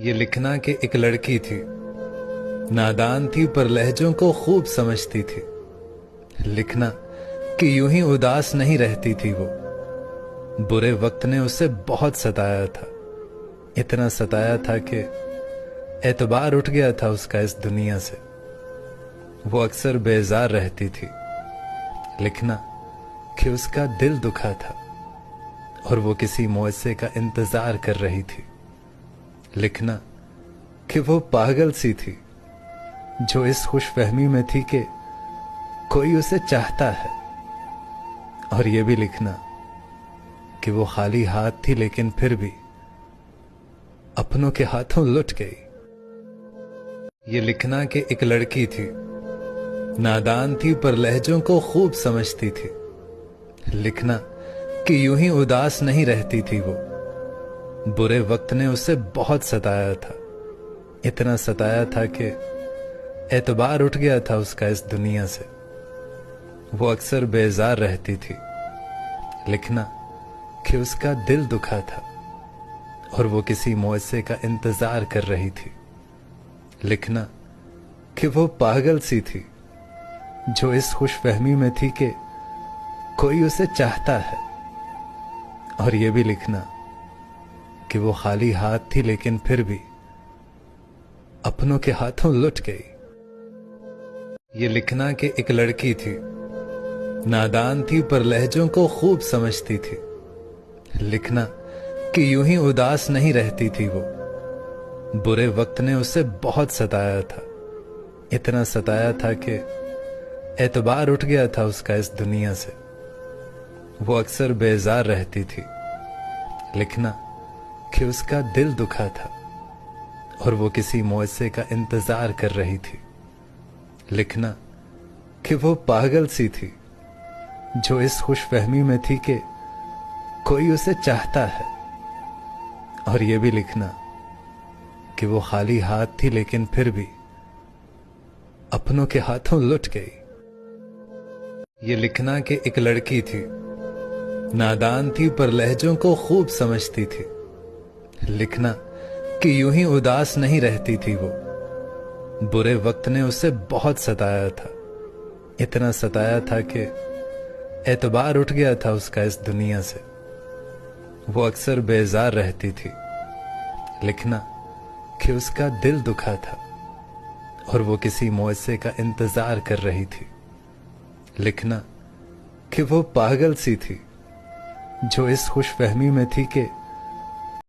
یہ لکھنا کہ ایک لڑکی تھی، نادان تھی پر لہجوں کو خوب سمجھتی تھی۔ لکھنا کہ یوں ہی اداس نہیں رہتی تھی وہ، برے وقت نے اسے بہت ستایا تھا، اتنا ستایا تھا کہ اعتبار اٹھ گیا تھا اس کا اس دنیا سے۔ وہ اکثر بیزار رہتی تھی۔ لکھنا کہ اس کا دل دکھا تھا اور وہ کسی معجزے کا انتظار کر رہی تھی۔ لکھنا کہ وہ پاگل سی تھی جو اس خوش فہمی میں تھی کہ کوئی اسے چاہتا ہے، اور یہ بھی لکھنا کہ وہ خالی ہاتھ تھی لیکن پھر بھی اپنوں کے ہاتھوں لٹ گئی۔ یہ لکھنا کہ ایک لڑکی تھی، نادان تھی پر لہجوں کو خوب سمجھتی تھی۔ لکھنا کہ یوں ہی اداس نہیں رہتی تھی وہ، برے وقت نے اسے بہت ستایا تھا، اتنا ستایا تھا کہ اعتبار اٹھ گیا تھا اس کا اس دنیا سے۔ وہ اکثر بیزار رہتی تھی۔ لکھنا کہ اس کا دل دکھا تھا اور وہ کسی معجزے کا انتظار کر رہی تھی۔ لکھنا کہ وہ پاگل سی تھی جو اس خوش فہمی میں تھی کہ کوئی اسے چاہتا ہے، اور یہ بھی لکھنا کہ وہ خالی ہاتھ تھی لیکن پھر بھی اپنوں کے ہاتھوں لٹ گئی۔ یہ لکھنا کہ ایک لڑکی تھی، نادان تھی پر لہجوں کو خوب سمجھتی تھی۔ لکھنا کہ یوں ہی اداس نہیں رہتی تھی وہ، برے وقت نے اسے بہت ستایا تھا، اتنا ستایا تھا کہ اعتبار اٹھ گیا تھا اس کا اس دنیا سے۔ وہ اکثر بیزار رہتی تھی۔ لکھنا کہ اس کا دل دکھا تھا اور وہ کسی معجزے کا انتظار کر رہی تھی۔ لکھنا کہ وہ پاگل سی تھی جو اس خوش فہمی میں تھی کہ کوئی اسے چاہتا ہے، اور یہ بھی لکھنا کہ وہ خالی ہاتھ تھی لیکن پھر بھی اپنوں کے ہاتھوں لٹ گئی۔ یہ لکھنا کہ ایک لڑکی تھی، نادان تھی پر لہجوں کو خوب سمجھتی تھی۔ لکھنا کہ یوں ہی اداس نہیں رہتی تھی وہ، برے وقت نے اسے بہت ستایا تھا، اتنا ستایا تھا کہ اعتبار اٹھ گیا تھا اس کا اس دنیا سے۔ وہ اکثر بیزار رہتی تھی۔ لکھنا کہ اس کا دل دکھا تھا اور وہ کسی معجزے کا انتظار کر رہی تھی۔ لکھنا کہ وہ پاگل سی تھی جو اس خوش فہمی میں تھی کہ